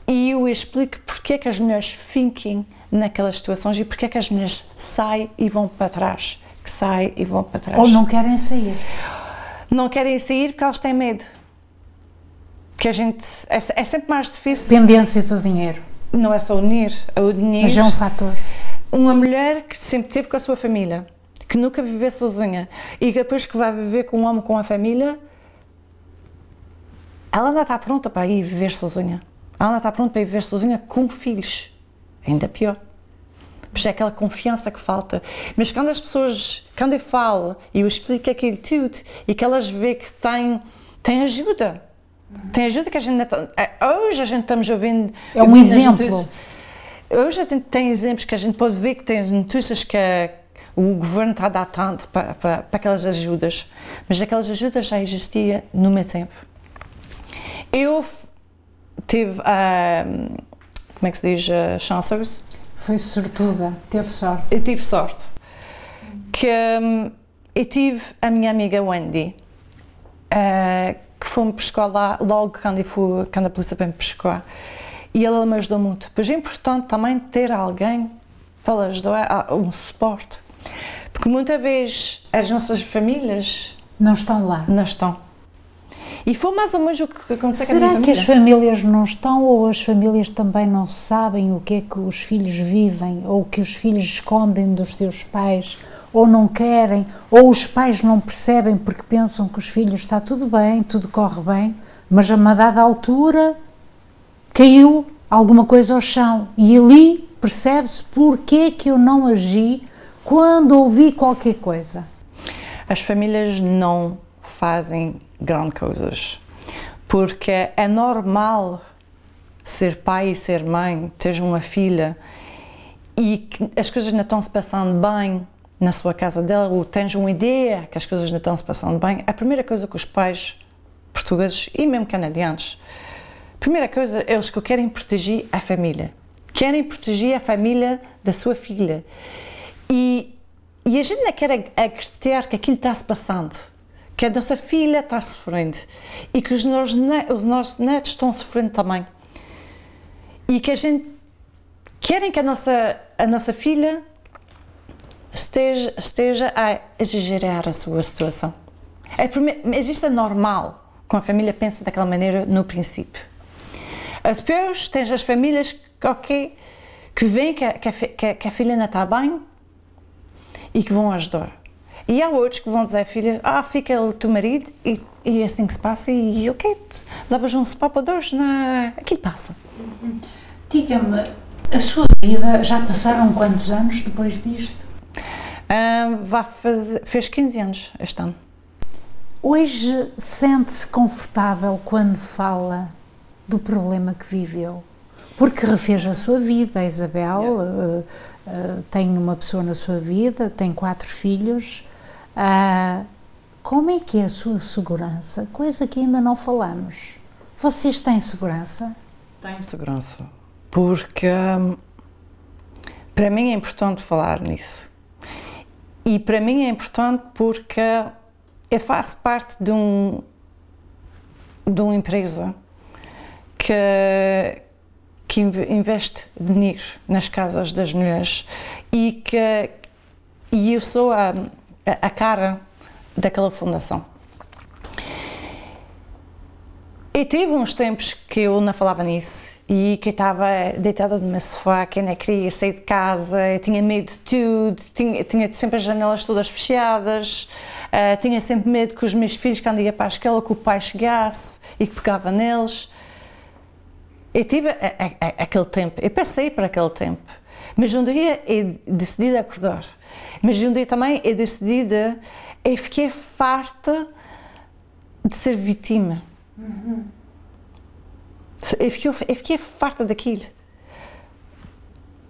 e eu explico porque é que as mulheres ficam naquelas situações e porque é que as mulheres saem e vão para trás, Ou não querem sair. Não querem sair porque elas têm medo. Que a gente, é sempre mais difícil. Dependência do dinheiro. Não é só o dinheiro, Mas é um fator. Uma mulher que sempre esteve com a sua família, que nunca viveu sozinha e que depois que vai viver com um homem com a família, ela não está pronta para ir viver sozinha. Ela não está pronta para ir viver sozinha com filhos. Ainda pior. Pois é aquela confiança que falta. Mas quando as pessoas, quando eu falo e eu explico aquilo tudo e que elas veem que tem ajuda. Tem ajuda que a gente... Hoje a gente estamos ouvindo... É um exemplo. Hoje a gente tem exemplos que a gente pode ver que tem notícias que o governo está a dar tanto para aquelas ajudas. Mas aquelas ajudas já existiam no meu tempo. Eu tive... como é que se diz? Chances. Foi sortuda. Teve sorte. Eu tive sorte. Que eu tive a minha amiga Wendy. Que foi-me pescar lá logo quando a polícia veio me pescar. E ela me ajudou muito. Pois é importante também ter alguém para ajudar, um suporte. Porque muitas vezes as nossas famílias... Não estão lá. Não estão. E foi mais ou menos o que aconteceu com a minha família. Será que as famílias não estão ou as famílias também não sabem o que é que os filhos vivem ou o que os filhos escondem dos seus pais? Ou não querem, ou os pais não percebem porque pensam que os filhos está tudo bem, tudo corre bem, mas a uma dada altura caiu alguma coisa ao chão e ali percebe-se porque é que eu não agi quando ouvi qualquer coisa. As famílias não fazem grandes coisas, porque é normal ser pai e ser mãe, ter uma filha e que as coisas não estão se passando bem na sua casa dela, ou tens uma ideia que as coisas não estão se passando bem, a primeira coisa que os pais portugueses e mesmo canadianos, a primeira coisa, eles que querem proteger a família. Querem proteger a família da sua filha. E a gente não quer acreditar que aquilo está se passando, que a nossa filha está sofrendo e que os nossos netos estão sofrendo também. e que a gente querem que a nossa filha esteja a exagerar a sua situação. Mas isto é normal, quando a família pensa daquela maneira no princípio. Depois tens as famílias que veem que a filha não está bem e que vão ajudar. E há outros que vão dizer à filha, fica o teu marido e é assim que se passa e ok, levas um sopá para dois, aquilo passa. Diga-me, a sua vida, já passaram quantos anos depois disto? Fez 15 anos este ano. Hoje sente-se confortável quando fala do problema que viveu? Porque refez a sua vida, a Isabel, tem uma pessoa na sua vida, tem 4 filhos. Como é que é a sua segurança? Coisa que ainda não falamos. Vocês têm segurança? Tenho segurança, porque para mim é importante falar nisso. E para mim é importante porque eu faço parte de uma empresa que investe dinheiro nas casas das mulheres e eu sou a cara daquela fundação. E tive uns tempos que eu não falava nisso e que eu estava deitada no meu sofá, que eu não queria sair de casa, eu tinha medo de tudo, tinha sempre as janelas todas fechadas, tinha sempre medo que os meus filhos, quando iam para a escola, que o pai chegasse e que pegava neles. Eu tive aquele tempo, eu passei por aquele tempo, mas um dia eu decidi acordar, mas um dia também eu decidi, eu fiquei farta de ser vítima. Eu fiquei farta daquilo.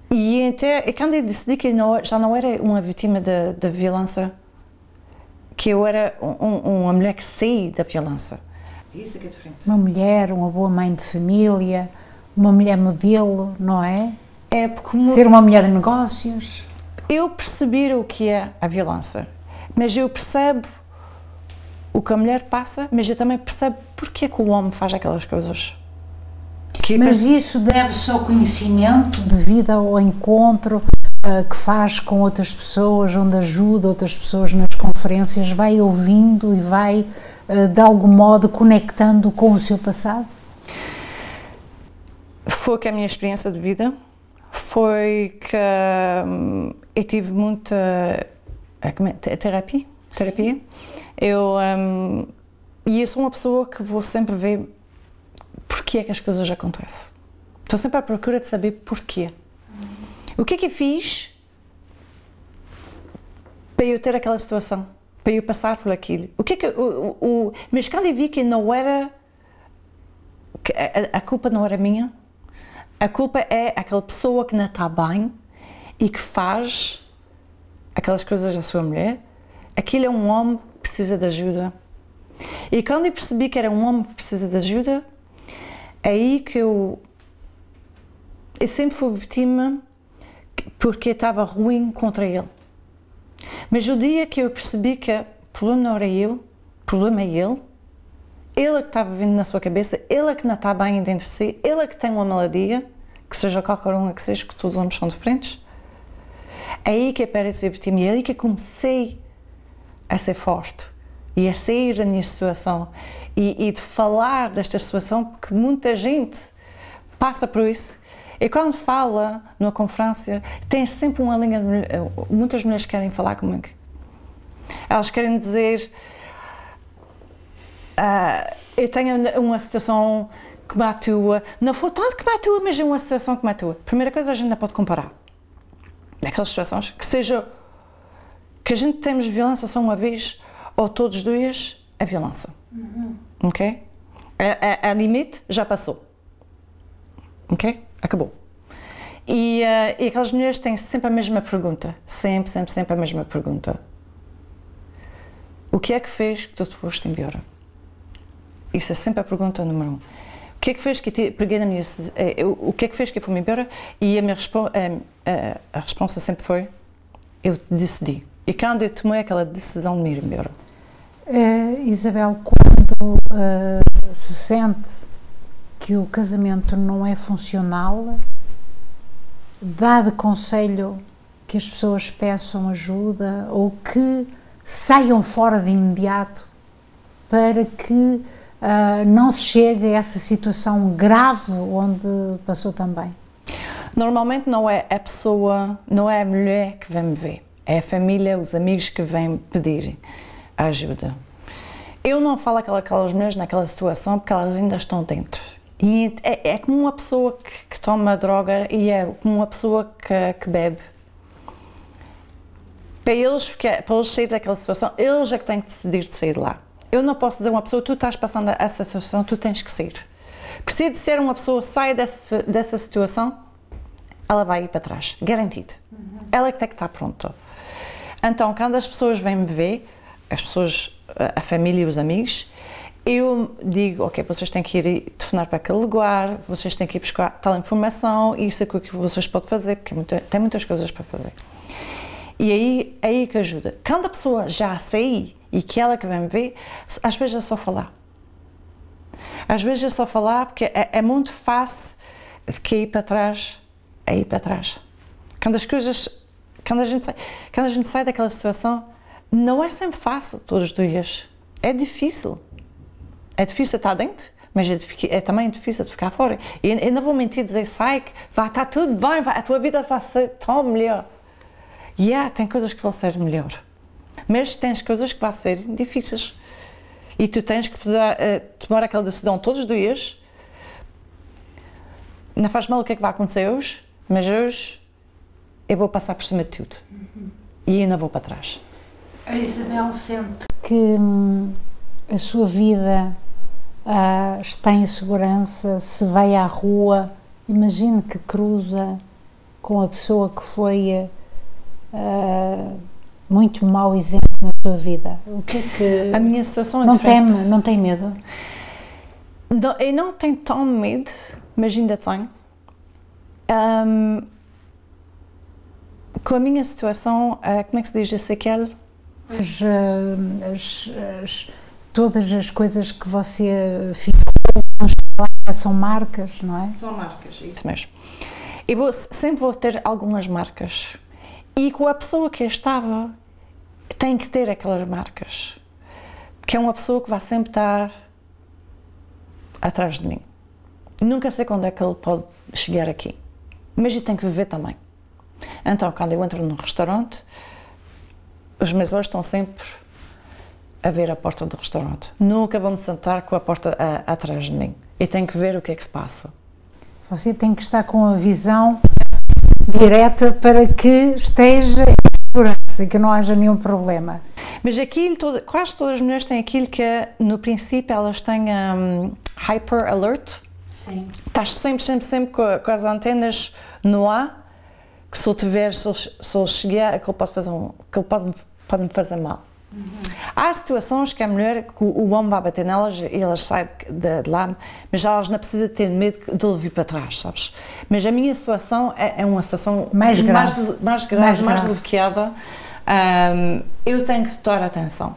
E quando eu decidi que eu já não era uma vítima da violência, que eu era uma mulher que saía da violência. Isso é que é diferente. Uma mulher, uma boa mãe de família, uma mulher modelo, não é? Ser uma mulher de negócios. Eu percebi o que é a violência, mas eu percebo o que a mulher passa, mas eu também percebo porque é que o homem faz aquelas coisas. Mas isso deve-se ao conhecimento devido ao encontro que faz com outras pessoas, onde ajuda outras pessoas nas conferências, vai ouvindo e vai de algum modo conectando com o seu passado? Foi que a minha experiência de vida, foi que eu tive muita terapia. E eu sou uma pessoa que vou sempre ver porque é que as coisas acontecem. Estou sempre à procura de saber porquê. O que é que eu fiz para eu ter aquela situação? Para eu passar por aquilo? O que é que mas quando eu vi que não era, que a culpa não era minha, a culpa é aquela pessoa que não está bem e que faz aquelas coisas à sua mulher, aquilo é um homem que precisa de ajuda. E quando eu percebi que era um homem que precisa de ajuda, é aí que eu sempre fui vítima porque estava ruim contra ele. Mas o dia que eu percebi que o problema não era eu, o problema é ele é que estava vindo na sua cabeça, ele é que não está bem dentro de si, ele é que tem uma maladie, que seja qualquer uma que seja, que todos os homens são diferentes, é aí que eu parei de ser vítima e é aí que eu comecei a ser forte e a sair da minha situação e de falar desta situação, porque muita gente passa por isso. E quando fala numa conferência, tem sempre uma linha de muitas mulheres querem falar comigo. Elas querem dizer, eu tenho uma situação como a tua, não foi tanto como a tua, mas é uma situação como a tua. Primeira coisa, a gente não pode comparar. Naquelas situações, que seja que a gente temos violência só uma vez ou todos os dias, é violência. Ok? A limite já passou. Ok? Acabou. E aquelas mulheres têm sempre a mesma pergunta. Sempre a mesma pergunta. O que é que fez que tu te foste embora? Isso é sempre a pergunta número 1. O que é que fez que eu peguei na minha... O que é que fez que eu fui-me embora? E a minha a resposta sempre foi, eu decidi. E quando eu tomei aquela decisão de me ir embora? Isabel, quando se sente que o casamento não é funcional, dá de conselho que as pessoas peçam ajuda ou que saiam fora de imediato para que não se chegue a essa situação grave onde passou também? Normalmente não é a pessoa, não é a mulher que vem me ver, é a família, os amigos que vêm pedir ajuda. Eu não falo aquelas mulheres naquela situação porque elas ainda estão dentro. E é como uma pessoa que toma droga e é como uma pessoa que bebe. Para eles sair daquela situação, eles é que têm que decidir de sair de lá. Eu não posso dizer a uma pessoa, tu estás passando essa situação, tu tens que sair. Porque se disser uma pessoa, sai dessa situação, ela vai ir para trás, garantido. Ela é que tem que estar pronta. Então, quando as pessoas vêm me ver, as pessoas, a família e os amigos, eu digo, ok, vocês têm que ir telefonar para aquele lugar, vocês têm que ir buscar tal informação, isso é o que vocês podem fazer, porque tem muitas coisas para fazer. E aí que ajuda. Quando a pessoa já sai e que ela que vem me ver, às vezes é só falar. Às vezes é só falar porque é muito fácil de que ir para trás, é ir para trás. Quando a gente sai daquela situação, não é sempre fácil todos os dias. É difícil. É difícil estar dentro, mas é também difícil de ficar fora. E eu não vou mentir e dizer, sai, vai estar tudo bem, a tua vida vai ser tão melhor. Tem coisas que vão ser melhor, mas tens coisas que vão ser difíceis. E tu tens que tomar aquela decisão todos os dias. Não faz mal o que é que vai acontecer hoje, mas hoje eu vou passar por cima de tudo. E eu não vou para trás. A Isabel sente que a sua vida está em segurança, se vai à rua, imagine que cruza com a pessoa que foi muito mau exemplo na sua vida. O que é que... A minha situação é diferente. Não tem medo? Não, eu não tenho tão medo, mas ainda tenho. Com a minha situação, como é que se diz, a sequela? Todas as coisas que você ficou, são marcas, não é? São marcas, isso mesmo. Sempre vou ter algumas marcas. E com a pessoa que eu estava, tem que ter aquelas marcas. Porque é uma pessoa que vai sempre estar atrás de mim. Nunca sei quando é que ele pode chegar aqui. Mas eu tenho que viver também. Então, quando eu entro num restaurante, os meus olhos estão sempre a ver a porta do restaurante. Nunca vou me sentar com a porta atrás de mim. Eu tenho que ver o que é que se passa. Você tem que estar com a visão direta para que esteja em segurança e que não haja nenhum problema. Mas aquilo, quase todas as mulheres têm aquilo que, no princípio, elas têm hyper alert. Sim. Estás sempre com as antenas no ar, que se eu te ver, se ele chegar, aquilo pode me fazer mal. Há situações que a mulher, que o homem vai bater nelas e elas saem de lá, mas elas não precisam ter medo de ele vir para trás, sabes? Mas a minha situação é uma situação mais grave, mais delicada. Eu tenho que dar atenção.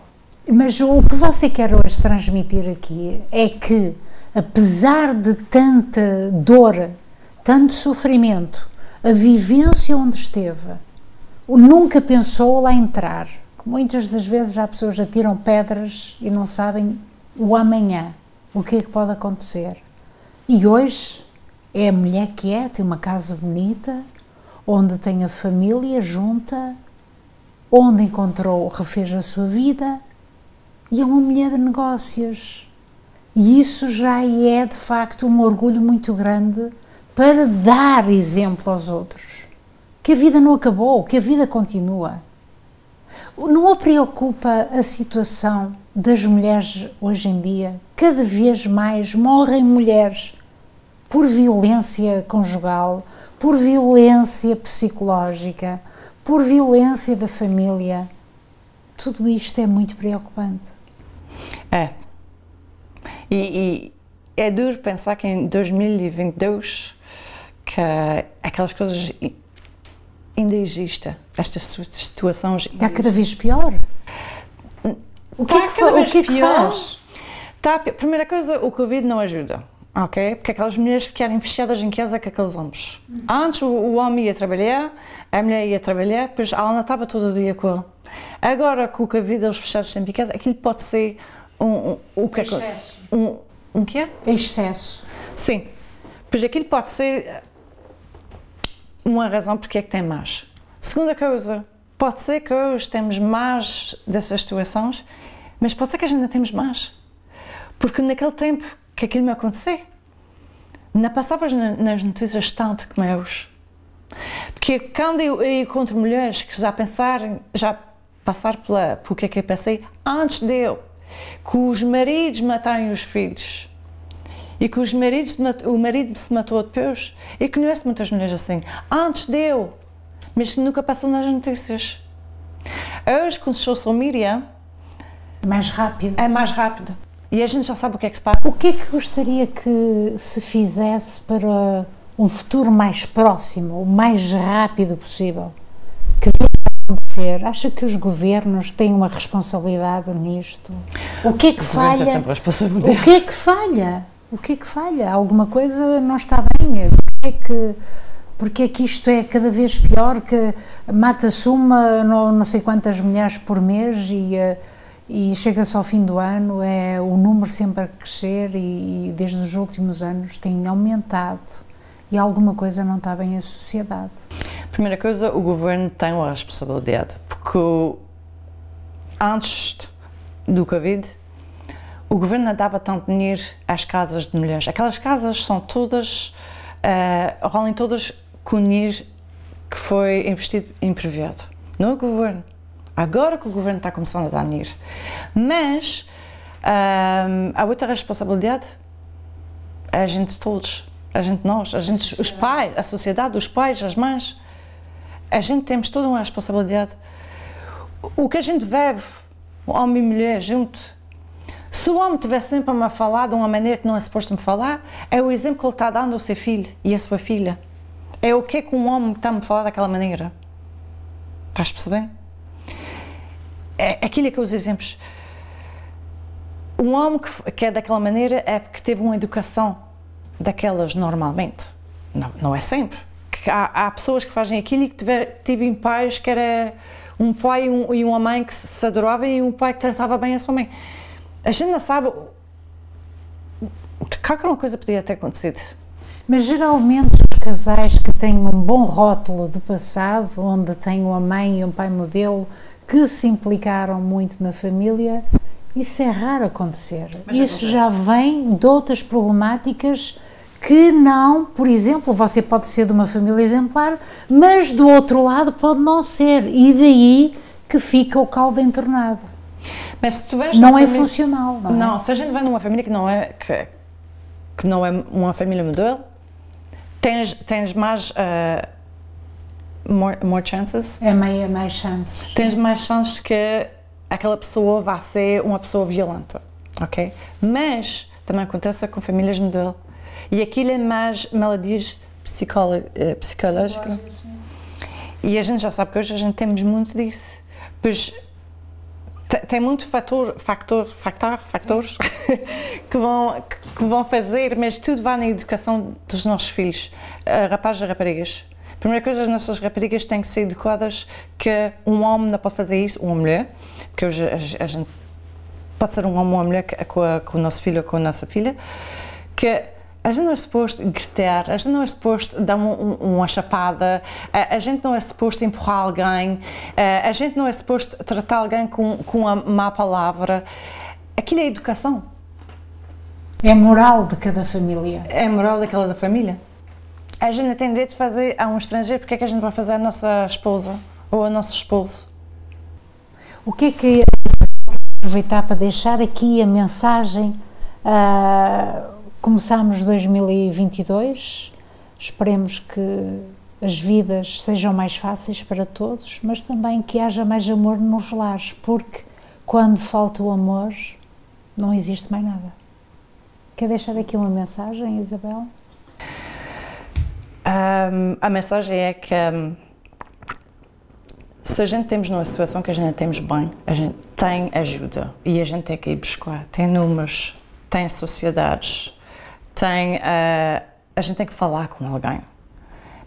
Mas o que você quer hoje transmitir aqui é que, apesar de tanta dor, tanto sofrimento, a vivência onde esteve, nunca pensou lá entrar. Muitas das vezes há pessoas que atiram pedras e não sabem o amanhã, o que é que pode acontecer. E hoje é a mulher que tem uma casa bonita, onde tem a família junta, onde refez a sua vida, e é uma mulher de negócios. E isso já é, de facto, um orgulho muito grande para dar exemplo aos outros. Que a vida não acabou, que a vida continua. Não a preocupa a situação das mulheres hoje em dia? Cada vez mais morrem mulheres por violência conjugal, por violência psicológica, por violência da família. Tudo isto é muito preocupante. É. E é duro pensar que em 2022 que aquelas coisas ainda existem, estas situações. Está cada vez pior. O que é que faz? Primeira coisa, o Covid não ajuda. ok? Porque aquelas mulheres ficarem fechadas em casa com aqueles homens. Antes o homem ia trabalhar, a mulher ia trabalhar, depois ela não estava todo o dia com ele. Agora, com o Covid, eles fechados sempre em casa, aquilo pode ser excesso. Um quê? Excesso. Sim. Pois aquilo pode ser uma razão porque é que tem mais. Segunda coisa, pode ser que hoje temos mais dessas situações, mas pode ser que a gente não temos mais. Porque naquele tempo que aquilo me aconteceu, não passavas nas notícias tanto como é hoje. Porque quando eu encontro mulheres que já passaram por que é que eu passei, antes de eu, que os maridos matarem os filhos, e que o marido se matou depois, e conheço muitas mulheres assim, antes de eu, mas nunca passou nas notícias. Hoje, com o social media, mais rápido. É mais rápido. E a gente já sabe o que é que se passa. O que é que gostaria que se fizesse para um futuro mais próximo, o mais rápido possível? Que viesse a acontecer? Acha que os governos têm uma responsabilidade nisto? O que é que falha? Sempre a responsabilidade. O que é que falha? O que é que falha? Alguma coisa não está bem? Porque é que isto é cada vez pior, que mata-se não sei quantas mulheres por mês e chega-se ao fim do ano, é o número sempre a crescer e desde os últimos anos tem aumentado e alguma coisa não está bem em sociedade. Primeira coisa, o governo tem uma responsabilidade, porque antes do Covid, o governo não dava tanto dinheiro às casas de mulheres. Aquelas casas são todas, rolam todas com dinheiro que foi investido em privado, não é o governo. Agora que o governo está começando a dar dinheiro. Mas a outra responsabilidade é a gente todos, os pais, a sociedade, os pais, as mães. A gente temos toda uma responsabilidade. O que a gente vive, homem e mulher junto, se o homem estiver sempre a me falar de uma maneira que não é suposto me falar, é o exemplo que ele está dando ao seu filho e à sua filha. É o que é que um homem está a me falar daquela maneira. Estás a perceber? Aquilo é que os exemplos. Um homem que é daquela maneira é porque teve uma educação daquelas normalmente. Não é sempre. Há pessoas que fazem aquilo e que tivem pais que era um pai e uma mãe que se adoravam e um pai que tratava bem a sua mãe. A gente não sabe. Qualquer uma coisa podia ter acontecido. Mas geralmente os casais que têm um bom rótulo de passado, onde têm uma mãe e um pai modelo, que se implicaram muito na família, isso é raro acontecer. Mas isso já vem de outras problemáticas que não, por exemplo, você pode ser de uma família exemplar, mas do outro lado pode não ser, e daí que fica o caldo entornado. Mas se tu vens não é família, funcional, não é? Não, se a gente vem de uma família que não é uma família modelo, tens mais more chances. É mais chances. Tens mais chances que aquela pessoa vá ser uma pessoa violenta, ok? Mas também acontece com famílias modelo. E aquilo é mais maladias psicológicas. E a gente já sabe que hoje a gente temos muito disso. Pois tem muito factores que vão fazer, mas tudo vai na educação dos nossos filhos, rapazes e raparigas. Primeira coisa, as nossas raparigas têm que ser educadas que um homem não pode fazer isso, uma mulher, porque hoje a gente pode ser um homem ou uma mulher com o nosso filho ou com a nossa filha, que a gente não é suposto gritar, a gente não é suposto dar uma chapada, a gente não é suposto empurrar alguém, a gente não é suposto tratar alguém com uma má palavra. Aquilo é educação. É a moral de cada família. É a moral daquela família. A gente não tem direito de fazer a um estrangeiro, porque é que a gente vai fazer a nossa esposa ou a nosso esposo? O que é que aproveitar para deixar aqui a mensagem? Começamos 2022, esperemos que as vidas sejam mais fáceis para todos, mas também que haja mais amor nos lares, porque quando falta o amor, não existe mais nada. Quer deixar aqui uma mensagem, Isabel? A mensagem é que se a gente temos numa situação que a gente não temos bem, a gente tem ajuda e a gente tem que ir buscar. Tem números, tem sociedades, a gente tem que falar com alguém,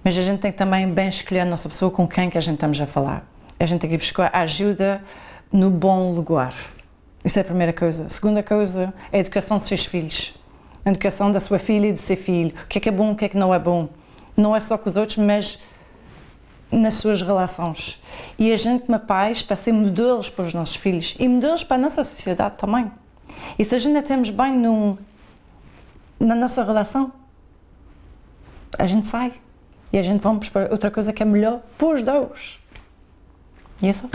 mas a gente tem que também bem escolher a nossa pessoa com quem que a gente estamos a falar. A gente tem que buscar ajuda no bom lugar. Isso é a primeira coisa. A segunda coisa é a educação dos seus filhos. A educação da sua filha e do seu filho. O que é bom, o que é que não é bom. Não é só com os outros, mas nas suas relações. E a gente, como pais, para ser modelos para os nossos filhos e modelos para a nossa sociedade também. E se a gente não temos bem na nossa relação, a gente sai. E a gente vamos para outra coisa que é melhor para os dois. E é só.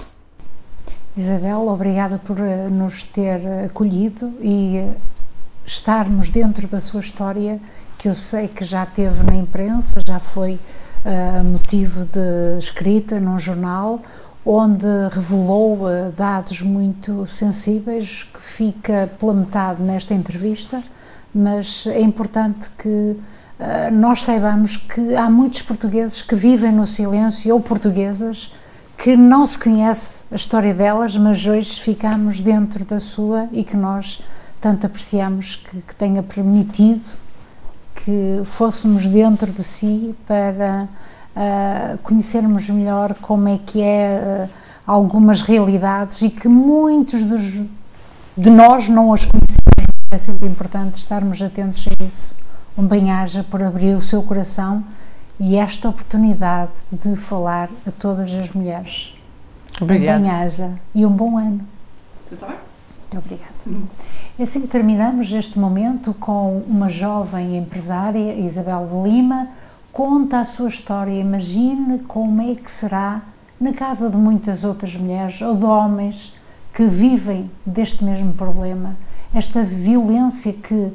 Isabel, obrigada por nos ter acolhido e estarmos dentro da sua história, que eu sei que já teve na imprensa, já foi motivo de escrita num jornal, onde revelou dados muito sensíveis, que fica pela metade nesta entrevista, mas é importante que nós saibamos que há muitos portugueses que vivem no silêncio, ou portuguesas, que não se conhece a história delas, mas hoje ficamos dentro da sua e que nós tanto apreciamos que tenha permitido que fôssemos dentro de si para conhecermos melhor como é que é algumas realidades e que muitos de nós não as conhecemos. É sempre importante estarmos atentos a isso. Um bem-aja por abrir o seu coração e esta oportunidade de falar a todas as mulheres. Obrigada. Um bem-aja e um bom ano. Tu também? Muito obrigada. É assim que terminamos este momento com uma jovem empresária, Isabel de Lima, conta a sua história. Imagine como é que será na casa de muitas outras mulheres ou de homens que vivem deste mesmo problema, esta violência que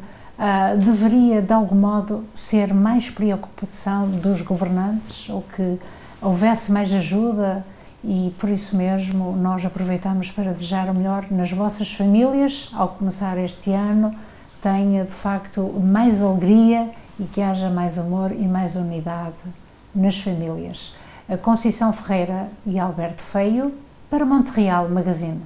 deveria, de algum modo, ser mais preocupação dos governantes, ou que houvesse mais ajuda, e por isso mesmo nós aproveitamos para desejar o melhor nas vossas famílias. Ao começar este ano, tenha de facto mais alegria e que haja mais amor e mais unidade nas famílias. A Conceição Ferreira e Alberto Feio, para Montreal Magazine.